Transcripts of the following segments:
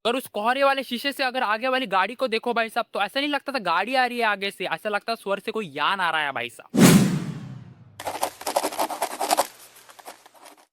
और उस कोहरे वाले शीशे से अगर आगे वाली गाड़ी को देखो भाई साहब, तो ऐसा नहीं लगता था गाड़ी आ रही है आगे से, ऐसा लगता स्वर से कोई यान आ रहा है भाई साहब।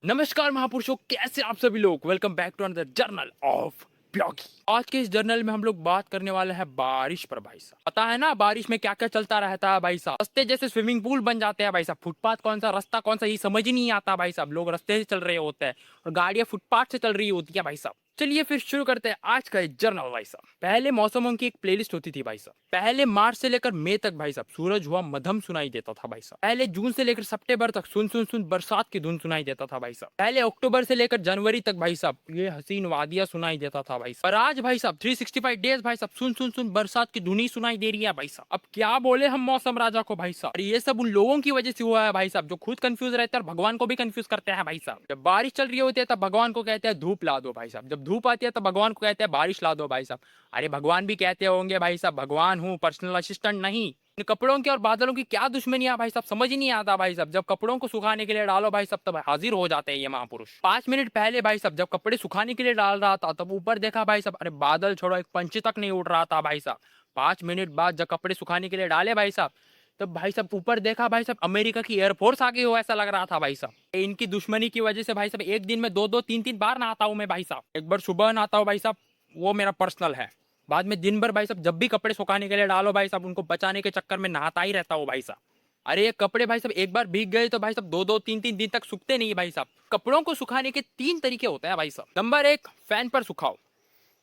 नमस्कार महापुरुषों, कैसे आप सभी लोग। Welcome back to another journal of blogging. आज के इस जर्नल में हम लोग बात करने वाले हैं बारिश पर भाई साहब। पता है ना बारिश में क्या क्या चलता रहता है भाई साहब। रास्ते जैसे स्विमिंग पूल बन जाते हैं भाई साहब। फुटपाथ कौन सा, रास्ता कौन सा, ये समझ ही नहीं आता भाई साहब। लोग रास्ते से चल रहे होते हैं और गाड़ियां फुटपाथ से चल रही होती है भाई साहब। चलिए फिर शुरू करते हैं आज का जर्नल भाई साहब। पहले मौसमों की एक प्लेलिस्ट होती थी भाई साहब। पहले मार्च से लेकर मई तक भाई साहब सूरज हुआ मध्यम सुनाई देता था भाई साहब। पहले जून से लेकर सितंबर तक सुन सुन सुन बरसात की धुन सुनाई देता था भाई साहब। पहले अक्टूबर से लेकर जनवरी तक भाई साहब ये हसीन वादियां सुनाई देता था भाई साहब। और आज भाई साहब 365 डेज भाई साहब सुन सुन सुन बरसात की धुन ही सुनाई दे रही है भाई साहब। अब क्या बोले हम मौसम राजा को भाई साहब। और ये सब उन लोगों की वजह से हुआ है भाई साहब जो खुद कंफ्यूज रहते हैं और भगवान को भी कंफ्यूज करते हैं भाई साहब। जब बारिश चल रही होती है तब भगवान को कहते हैं धूप ला दो भाई साहब। जब धूप आती है तब भगवान को कहते हैं बारिश ला दो भाई साहब। अरे भगवान भी कहते होंगे भाई साहब भगवान हूँ, पर्सनल असिस्टेंट नहीं। इन कपड़ों की और बादलों की क्या दुश्मनी है भाई साहब, समझ ही नहीं आता भाई साहब। जब कपड़ों को सुखाने के लिए डालो भाई साहब तब हाजिर हो जाते हैं ये महापुरुष। 5 मिनट पहले भाई साहब जब कपड़े सुखाने के लिए डाल रहा था तब ऊपर देखा भाई साहब, अरे बादल छोड़ो एक पंछी तक नहीं उड़ रहा था भाई साहब। 5 मिनट बाद जब कपड़े सुखाने के लिए डाले भाई साहब तब भाई साहब ऊपर देखा भाई साहब अमेरिका की एयरफोर्स आगे हो ऐसा लग रहा था भाई साहब। इनकी दुश्मनी की वजह से भाई साहब एक दिन में दो दो तीन तीन बार नहाता हूँ मैं भाई साहब। एक बार सुबह नहाता हूँ भाई साहब, वो मेरा पर्सनल है। बाद में दिन भर भाई साहब जब भी कपड़े सुखाने के लिए डालो भाई साहब उनको बचाने के चक्कर में नहाता ही रहता हूँ भाई साहब। अरे ये कपड़े भाई साहब एक बार भीग गए तो भाई साहब दो दो तीन तीन दिन तक सूखते नहीं भाई साहब। कपड़ों को सुखाने के 3 तरीके होते हैं भाई साहब। नंबर 1, फैन पर सुखाओ।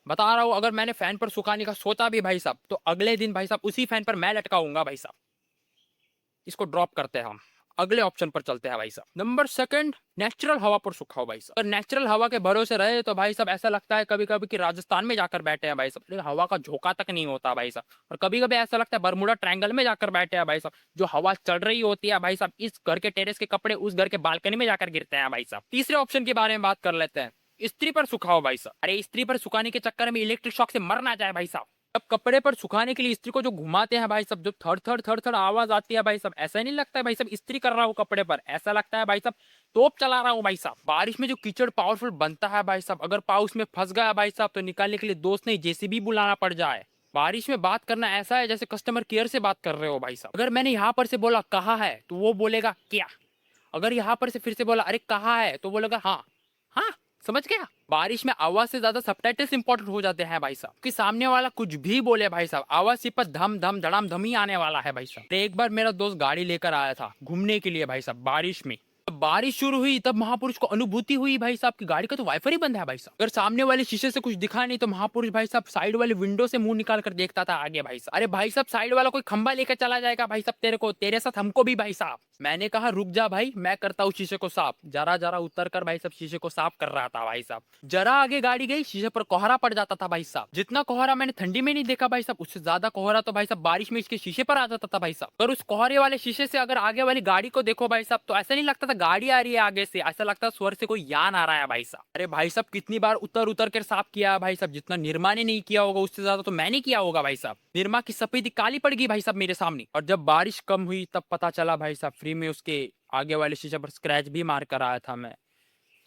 बता रहा हूँ अगर मैंने फैन पर सुखाने का सोचा भी भाई साहब तो अगले दिन भाई साहब उसी फैन पर मैं लटकाऊंगा भाई साहब। इसको ड्रॉप करते हैं हम, अगले ऑप्शन पर चलते हैं भाई साहब। नंबर 2, नेचुरल हवा पर सुखाओ भाई साहब। अगर नेचुरल हवा के भरोसे रहे तो भाई साहब ऐसा लगता है कभी कभी कि राजस्थान में जाकर बैठे हैं भाई साहब, लेकिन हवा का झोंका तक नहीं होता भाई साहब। और कभी कभी ऐसा लगता है बरमुडा ट्रायंगल में जाकर बैठे हैं भाई साहब। जो हवा चल रही होती है भाई साहब इस घर के टेरेस के कपड़े उस घर के बालकनी में जाकर गिरते हैं भाई साहब। तीसरे ऑप्शन के बारे में बात कर लेते हैं, इस्त्री पर सुखाओ भाई साहब। अरे इस्त्री पर सुखाने के चक्कर में इलेक्ट्रिक शॉक से मर ना जाए भाई साहब। अब कपड़े पर सुखाने के लिए इस्त्री को जो घुमाते हैं भाई साहब, जो थड़ थड़ आवाज आती है भाई साहब, ऐसा नहीं लगता है भाई साहब इस्त्री कर रहा हूँ कपड़े पर, ऐसा लगता है भाई साहब तोप चला रहा हूँ भाई साहब। बारिश में जो कीचड़ पावरफुल बनता है भाई साहब, अगर पाव उसमें फंस गया भाई साहब तो निकालने के लिए दोस्त नहीं जेसीबी बुलाना पड़ जाए। बारिश में बात करना ऐसा है जैसे कस्टमर केयर से बात कर रहे हो भाई साहब। अगर मैंने यहाँ पर से बोला कहाँ है तो वो बोलेगा क्या। अगर यहाँ पर से फिर से बोला अरे कहाँ है तो बोलेगा हाँ। हाँ, समझ गया। बारिश में आवाज से ज्यादा सबटाइटल्स इंपॉर्टेंट हो जाते हैं भाई साहब कि सामने वाला कुछ भी बोले भाई साहब आवाज सिर्फ धम धम धड़ाम धम ही आने वाला है भाई साहब। तो एक बार मेरा दोस्त गाड़ी लेकर आया था घूमने के लिए भाई साहब बारिश में। जब बारिश शुरू हुई तब महापुरुष को अनुभूति हुई भाई साहब की गाड़ी का तो वाइफर ही बंद है भाई साहब। अगर सामने वाले शीशे से कुछ दिखा नहीं तो महापुरुष भाई साहब साइड वाले विंडो से मुंह निकाल कर देखता था आगे भाई साहब। अरे भाई साहब साइड वाला कोई खंबा लेकर चला जाएगा भाई साहब तेरे को, तेरे साथ हमको भी भाई साहब। मैंने कहा रुक जा भाई मैं करता हूँ शीशे को साफ। जरा जरा उतर कर भाई साहब शीशे को साफ कर रहा था भाई साहब। जरा आगे गाड़ी गई शीशे पर कोहरा पड़ जाता था भाई साहब। जितना कोहरा मैंने ठंडी में नहीं देखा भाई साहब उससे ज्यादा कोहरा तो भाई साहब बारिश में इसके शीशे पर आ जाता था भाई साहब। और उस कोहरे वाले शीशे से अगर आगे वाली गाड़ी को देखो भाई साहब तो ऐसा नहीं लगता था गाड़ी आ रही है आगे से, ऐसा लगता स्वर से कोई यान आ रहा है भाई साहब। अरे भाई साहब कितनी बार उतर उतर कर साफ किया भाई साहब, जितना निर्मा ने नहीं किया होगा उससे ज्यादा तो मैंने किया होगा भाई साहब। निर्मा की सफेदी काली पड़ गई भाई साहब मेरे सामने। और जब बारिश कम हुई तब पता चला भाई साहब फ्री में उसके आगे वाले शीशे पर स्क्रैच भी मार कर आया था मैं,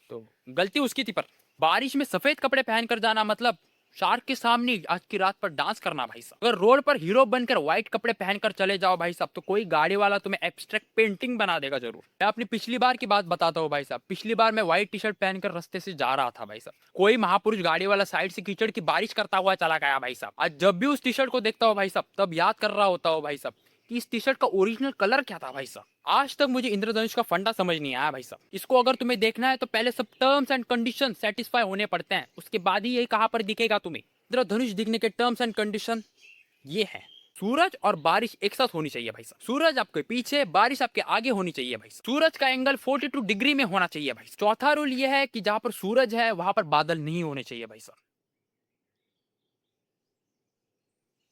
तो गलती उसकी थी। पर बारिश में सफेद कपड़े पहन कर जाना मतलब शार्क के सामने आज की रात पर डांस करना भाई साहब। अगर रोड पर हीरो बनकर व्हाइट कपड़े पहनकर चले जाओ भाई साहब तो कोई गाड़ी वाला तुम्हें एब्स्ट्रैक्ट पेंटिंग बना देगा जरूर। मैं अपनी पिछली बार की बात बताता हूँ भाई साहब। पिछली बार मैं व्हाइट टी शर्ट पहनकर रास्ते से जा रहा था भाई साहब, कोई महापुरुष गाड़ी वाला साइड से कीचड़ की बारिश करता हुआ चला गया भाई साहब। आज जब भी उस टी शर्ट को देखता हूँ भाई साहब तब याद कर रहा होता हूँ भाई साहब कि इस टी शर्ट का ओरिजिनल कलर क्या था भाई साहब। आज तक मुझे इंद्रधनुष का फंडा समझ नहीं आया भाई साहब। इसको अगर तुम्हें देखना है तो पहले सब टर्म्स एंड कंडीशन सेटिस्फाई होने पड़ते हैं, उसके बाद ही ये कहां पर दिखेगा तुम्हें। इंद्रधनुष दिखने के टर्म्स एंड कंडीशन ये है, सूरज और बारिश एक साथ होनी चाहिए भाई साहब। सूरज आपके पीछे बारिश आपके आगे होनी चाहिए भाई साहब। सूरज का एंगल 42 डिग्री में होना चाहिए भाई साहब। चौथा रूल ये है कि जहां पर सूरज है वहां पर बादल नहीं होने चाहिए भाई साहब।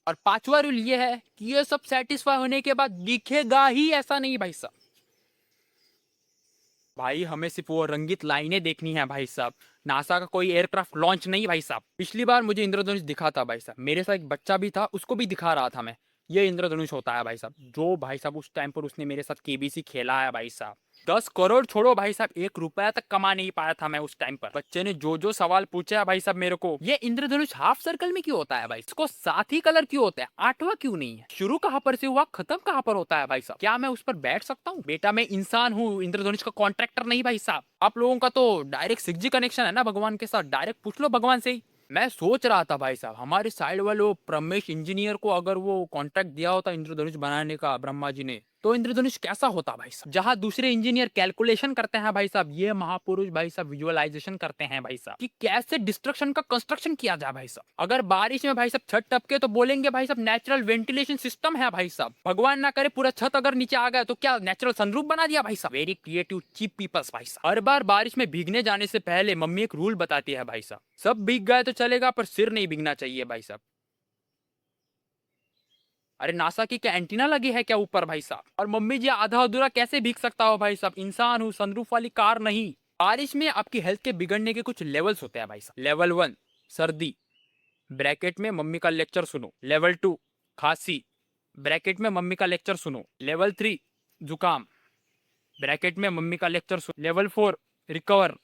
और पांचवा रूल ये है कि ये सब सेटिस्फाई होने के बाद दिखेगा ही ऐसा नहीं भाई साहब। भाई हमें सिर्फ वो रंगीत लाइनें देखनी है भाई साहब, नासा का कोई एयरक्राफ्ट लॉन्च नहीं भाई साहब। पिछली बार मुझे इंद्रधनुष दिखा था भाई साहब, मेरे साथ एक बच्चा भी था उसको भी दिखा रहा था मैं। ये इंद्रधनुष होता है भाई साहब। जो भाई साहब उस टाइम पर उसने मेरे साथ केबीसी खेला है भाई साहब, 10 करोड़ छोड़ो भाई साहब, 1 रुपया तक कमा नहीं पाया था मैं उस टाइम पर। बच्चे ने जो सवाल पूछा है भाई साहब मेरे को, ये इंद्रधनुष हाफ सर्कल में क्यों होता है भाई, इसको 7 ही कलर क्यों होता है, 8वां क्यों नहीं है, शुरू कहाँ पर से हुआ, खत्म कहाँ पर होता है भाई साहब, क्या मैं उस पर बैठ सकता हूँ? बेटा मैं इंसान हूँ, इंद्रधनुष का कॉन्ट्रैक्टर नहीं भाई साहब। आप लोगों का तो डायरेक्ट 6G कनेक्शन है ना भगवान के साथ, डायरेक्ट पूछ लो भगवान से ही। मैं सोच रहा था भाई साहब, हमारे साइड वाले वो प्रमेश इंजीनियर को अगर वो कॉन्ट्रैक्ट दिया होता इंद्रधनुष बनाने का ब्रह्मा जी ने, तो इंद्रधनुष कैसा होता भाई साहब। जहां दूसरे इंजीनियर कैलकुलेशन करते हैं भाई साहब, ये महापुरुष भाई साहब विजुअलाइजेशन करते हैं भाई साहब कि कैसे डिस्ट्रक्शन का कंस्ट्रक्शन किया जाए भाई साहब। अगर बारिश में भाई साहब छत टपके तो बोलेंगे भाई साहब नेचुरल वेंटिलेशन सिस्टम है भाई साहब। भगवान ना करे पूरा छत अगर नीचे आ गया तो क्या नेचुरल सनरूफ बना दिया भाई साहब। वेरी क्रिएटिव चीप पीपल्स भाई साहब। हर बार बारिश में भीगने जाने से पहले मम्मी एक रूल बताती है भाई साहब, सब भीग गए तो चलेगा पर सिर नहीं भीगना चाहिए भाई साहब। अरे नासा की क्या एंटीना लगी है क्या ऊपर भाई साहब। और मम्मी जी आधा अधूरा कैसे भीग सकता हो भाई साहब, इंसान हूँ, सनरूफ वाली कार नहीं। बारिश में आपकी हेल्थ के बिगड़ने के कुछ लेवल्स होते हैं भाई साहब। लेवल 1 सर्दी, ब्रैकेट में मम्मी का लेक्चर सुनो। लेवल 2 खांसी, ब्रैकेट में मम्मी का लेक्चर सुनो। लेवल 3 जुकाम, ब्रैकेट में मम्मी का लेक्चर सुनो। लेवल 4 रिकवर,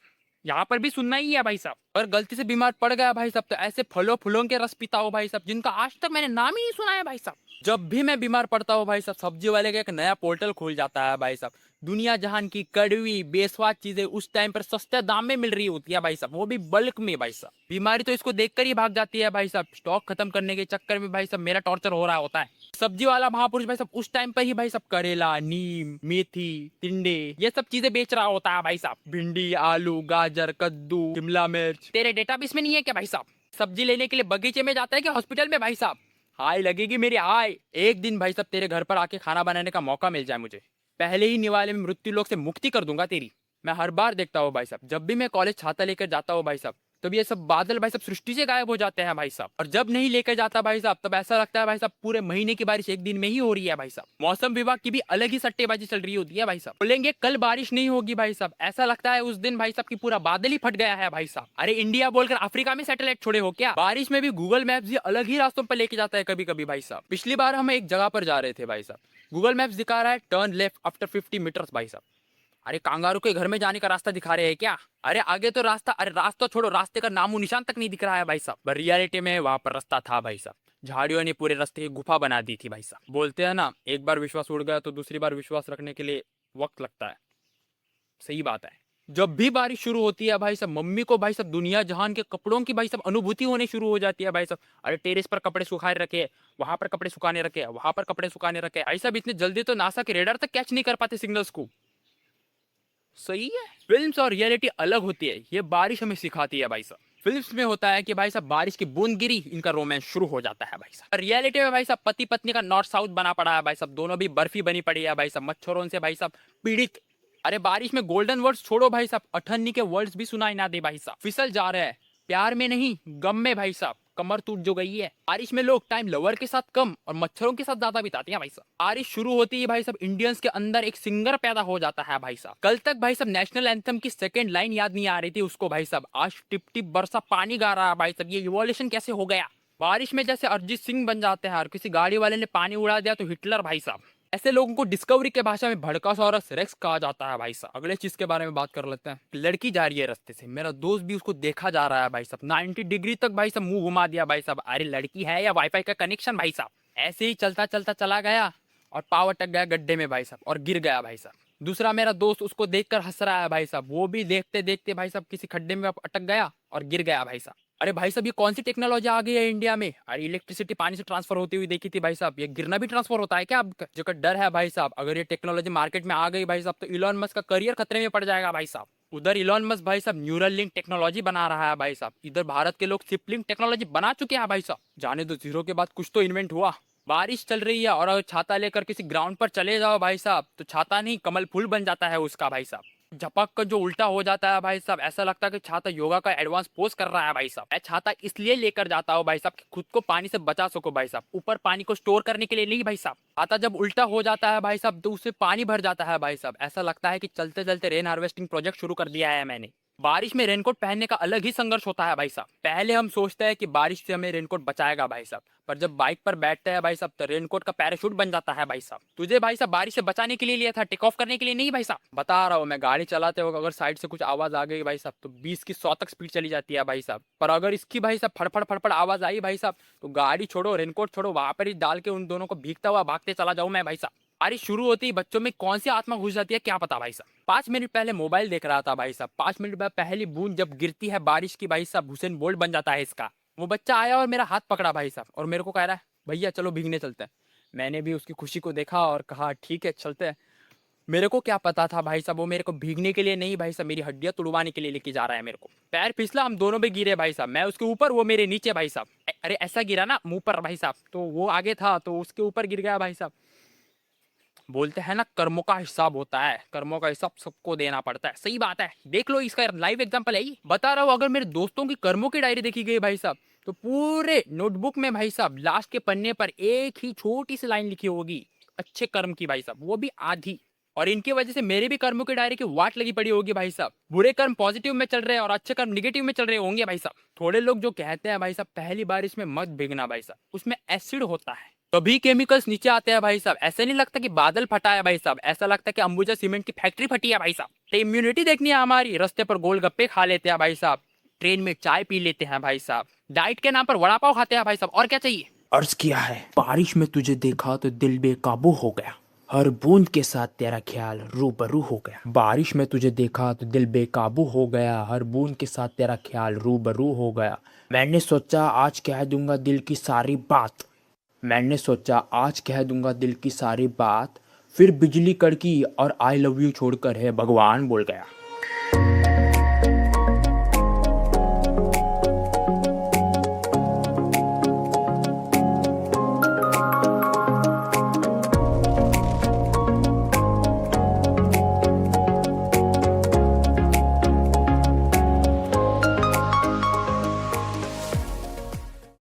यहाँ पर भी सुनना ही है भाई साहब। अगर गलती से बीमार पड़ गया भाई साहब तो ऐसे फलों फूलों के रस पीता हो भाई साहब, जिनका आज तक मैंने नाम ही नहीं सुना है भाई साहब। जब भी मैं बीमार पड़ता हूँ भाई साहब, सब्जी वाले का एक नया पोर्टल खुल जाता है भाई साहब। दुनिया जहान की कड़वी बेस्वाद चीजें उस टाइम पर सस्ते दाम में मिल रही होती है भाई साहब, वो भी बल्क में भाई साहब। बीमारी तो इसको देखकर ही भाग जाती है भाई साहब। स्टॉक खत्म करने के चक्कर में भाई साहब मेरा टॉर्चर हो रहा होता है। सब्जी वाला महापुरुष भाई साहब उस टाइम पर ही भाई साहब करेला, नीम, मेथी, टिंडे ये सब चीजें बेच रहा होता है भाई साहब। भिंडी, आलू, गाजर, कद्दू, शिमला मिर्च। तेरे डेटाबेस में नहीं है क्या भाई साहब? सब्जी लेने के लिए बगीचे में जाता है क्या हॉस्पिटल में भाई साहब? हाय लगेगी मेरी हाय। एक दिन भाई साहब तेरे घर पर आके खाना बनाने का मौका मिल जाए मुझे, पहले ही निवाले में मृत्यु लोक से मुक्ति कर दूंगा तेरी। मैं हर बार देखता हूँ भाई साहब, जब भी मैं कॉलेज छाता लेकर जाता हूँ भाई साहब, तब ये सब बादल भाई साहब सृष्टि से गायब हो जाते हैं भाई साहब। और जब नहीं लेकर जाता भाई साहब, तब ऐसा लगता है भाई साहब पूरे महीने की बारिश एक दिन में ही हो रही है भाई साहब। मौसम विभाग की भी अलग ही सट्टेबाजी चल रही होती है भाई साहब। बोलेंगे कल बारिश नहीं होगी भाई साहब, ऐसा लगता है उस दिन भाई साहब की पूरा बादल ही फट गया है भाई साहब। अरे इंडिया बोलकर अफ्रीका में सैटेलाइट छोड़े हो क्या? बारिश में भी गूगल मैप भी अलग ही रास्तों पर लेके जाता है कभी कभी भाई साहब। पिछली बार हम एक जगह पर जा रहे थे भाई साहब, गूगल मैप्स दिखा रहा है टर्न लेफ्ट आफ्टर 50 मीटर्स भाई साहब। अरे कांगारू के घर में जाने का रास्ता दिखा रहे हैं क्या? अरे आगे तो रास्ता, अरे रास्ता छोड़ो, रास्ते का नामो निशान तक नहीं दिख रहा है भाई साहब। पर रियलिटी में वहां पर रास्ता था भाई साहब। झाड़ियों ने पूरे रास्ते की गुफा बना दी थी भाई साहब। बोलते हैं ना, एक बार विश्वास उड़ गया तो दूसरी बार विश्वास रखने के लिए वक्त लगता है। सही बात है। जब भी बारिश शुरू होती है भाई साहब, मम्मी को भाई साहब दुनिया जहान के कपड़ों की भाई साहब अनुभूति होने शुरू हो जाती है भाई साहब। अरे टेरेस पर कपड़े सुखाए रखे, वहां पर कपड़े सुखाने रखे, वहां पर कपड़े सुखाने रखे। भाई साहब इतने जल्दी तो नासा के रेडार तक कैच नहीं कर पाते सिग्नल्स को। सही है। फिल्म्स और रियलिटी अलग होती है, ये बारिश हमें सिखाती है भाई साहब। फिल्म्स में होता है कि भाई साहब बारिश की बूंद गिरी, इनका रोमांस शुरू हो जाता है भाई साहब। रियलिटी में भाई साहब पति पत्नी का नॉर्थ साउथ बना पड़ा है भाई साहब, दोनों भी बर्फी बनी पड़ी है भाई साहब, मच्छरों से भाई साहब पीड़ित। अरे बारिश में गोल्डन वर्ड्स छोड़ो भाई साहब, अठन्नी के वर्ड्स भी सुनाई ना दे भाई साहब। फिसल जा रहे हैं, प्यार में नहीं गम में भाई साहब, कमर टूट जो गई है। बारिश में लोग टाइम लवर के साथ कम और मच्छरों के साथ ज्यादा बिताते हैं भाई साहब। बारिश शुरू होती है भाई साहब, इंडियंस के अंदर एक सिंगर पैदा हो जाता है भाई साहब। कल तक भाई साहब नेशनल एंथम की सेकंड लाइन याद नहीं आ रही थी उसको भाई साहब, आज टिप टिप बरसा पानी गा रहा है भाई साहब। ये इवोल्यूशन कैसे हो गया? बारिश में जैसे अरिजीत सिंह बन जाते हैं और किसी गाड़ी वाले ने पानी उड़ा दिया तो हिटलर भाई साहब। ऐसे लोगों को डिस्कवरी के भाषा में भड़कासोरस रेक्स कहा जाता है भाई साहब। अगले चीज के बारे में बात कर लेते हैं। लड़की जा रही है रास्ते से, मेरा दोस्त भी उसको देखा जा रहा है भाई साहब, 90 डिग्री तक भाई साहब मुंह घुमा दिया भाई साहब। अरे लड़की है या वाईफाई का कनेक्शन भाई साहब? ऐसे ही चलता चलता चला गया और पाव अटक गया गड्ढे में भाई साहब और गिर गया भाई साहब। दूसरा मेरा दोस्त उसको देखकर हंस रहा है भाई साहब, वो भी देखते देखते भाई साहब किसी खड्डे में अटक गया और गिर गया भाई साहब। अरे भाई साहब ये कौन सी टेक्नोलॉजी आ गई है इंडिया में? अरे इलेक्ट्रिसिटी पानी से ट्रांसफर होती हुई देखी थी भाई साहब, ये गिरना भी ट्रांसफर होता है क्या? अब जो का डर है भाई साहब, अगर ये टेक्नोलॉजी मार्केट में आ गई भाई साहब तो इलॉन मस्क का करियर खतरे में पड़ जाएगा भाई साहब। उधर इलॉन मस्क भाई साहब न्यूरल लिंक टेक्नोलॉजी बना रहा है भाई साहब, इधर भारत के लोग सिप लिंक टेक्नोलॉजी बना चुके हैं भाई साहब। जाने दो, जीरो के बाद कुछ तो इन्वेंट हुआ। बारिश चल रही है और अगर छाता लेकर किसी ग्राउंड पर चले जाओ भाई साहब तो छाता नहीं कमल फूल बन जाता है उसका भाई साहब। झपक कर जो उल्टा हो जाता है भाई साहब, ऐसा लगता है कि छाता योगा का एडवांस पोज कर रहा है भाई साहब। मैं छाता इसलिए लेकर जाता हूँ भाई साहब कि खुद को पानी से बचा सको भाई साहब, ऊपर पानी को स्टोर करने के लिए नहीं भाई साहब। छाता जब उल्टा हो जाता है भाई साहब तो उससे पानी भर जाता है भाई साहब, ऐसा लगता है कि चलते चलते रेन हार्वेस्टिंग प्रोजेक्ट शुरू कर दिया है मैंने। बारिश में रेनकोट पहनने का अलग ही संघर्ष होता है भाई साहब। पहले हम सोचते हैं कि बारिश से हमें रेनकोट बचाएगा भाई साहब, पर जब बाइक पर बैठते हैं भाई साहब तो रेनकोट का पैराशूट बन जाता है भाई साहब। तुझे भाई साहब बारिश से बचाने के लिए लिया था, टेक ऑफ करने के लिए नहीं भाई साहब। बता रहा हूँ मैं, गाड़ी चलाते वक्त अगर साइड से कुछ आवाज आ गई भाई साहब तो 20 की 100 तक स्पीड चली जाती है भाई साहब। पर अगर इसकी भाई साहब फड़फड़ फड़फड़ आवाज आई भाई साहब तो गाड़ी छोड़ो, रेनकोट छोड़ो, वहां पर ही डाल के उन दोनों को भीगता हुआ भागते चला जाऊं मैं भाई साहब। बारिश शुरू होती ही बच्चों में कौन सी आत्मा घुस जाती है क्या पता भाई साहब। 5 मिनट पहले मोबाइल देख रहा था भाई साहब, 5 मिनट बाद पहली बूंद जब गिरती है बारिश की भाई साहब, हुसैन बोल्ट बन जाता है इसका। वो बच्चा आया और मेरा हाथ पकड़ा भाई साहब और मेरे को कह रहा है भैया चलो भीगने चलते हैं। मैंने भी उसकी खुशी को देखा और कहा ठीक है चलते हैं। मेरे को क्या पता था भाई साहब वो मेरे को भीगने के लिए नहीं भाई साहब, मेरी हड्डियां तुड़वाने के लिए लेके जा रहा है मेरे को। पैर फिसला, हम दोनों भी गिरे भाई साहब, मैं उसके ऊपर वो मेरे नीचे भाई साहब। अरे ऐसा गिरा ना मुंह पर भाई साहब, तो वो आगे था तो उसके ऊपर गिर गया भाई साहब। बोलते हैं ना कर्मों का हिसाब होता है, कर्मों का हिसाब सबको देना पड़ता है। सही बात है, देख लो इसका लाइव एग्जांपल है ये। बता रहा हूँ अगर मेरे दोस्तों की कर्मों की डायरी देखी गई भाई साहब तो पूरे नोटबुक में भाई साहब लास्ट के पन्ने पर एक ही छोटी सी लाइन लिखी होगी अच्छे कर्म की भाई साहब, वो भी आधी। और इनकी वजह से मेरे भी कर्मों की डायरी की वाट लगी पड़ी होगी भाई साहब। बुरे कर्म पॉजिटिव में चल रहे हैं और अच्छे कर्म निगेटिव में चल रहे होंगे भाई साहब। थोड़े लोग जो कहते हैं भाई साहब पहली बारिश में मत भीगना भाई साहब, उसमें एसिड होता है, तभी केमिकल्स नीचे आते हैं भाई साहब। ऐसा नहीं लगता कि बादल फटा है भाई साहब, ऐसा लगता है कि अंबुजा सीमेंट की फैक्ट्री फटी है भाई साहब। तो इम्यूनिटी देखनी है हमारी, रास्ते पर गोलगप्पे खा लेते हैं भाई साहब, ट्रेन में चाय पी लेते हैं भाई साहब, डाइट के नाम पर वड़ा पाव खाते हैं भाई साहब, और क्या चाहिए। अर्ज किया है बारिश में तुझे देखा तो दिल बेकाबू हो गया, हर बूंद के साथ तेरा ख्याल रूबरू हो गया। बारिश में तुझे देखा तो दिल बेकाबू हो गया, हर बूंद के साथ तेरा ख्याल रूबरू हो गया। मैंने सोचा आज कह दूंगा दिल की सारी बात, मैंने सोचा आज कह दूंगा दिल की सारी बात, फिर बिजली कड़की और आई लव यू छोड़कर है भगवान बोल गया।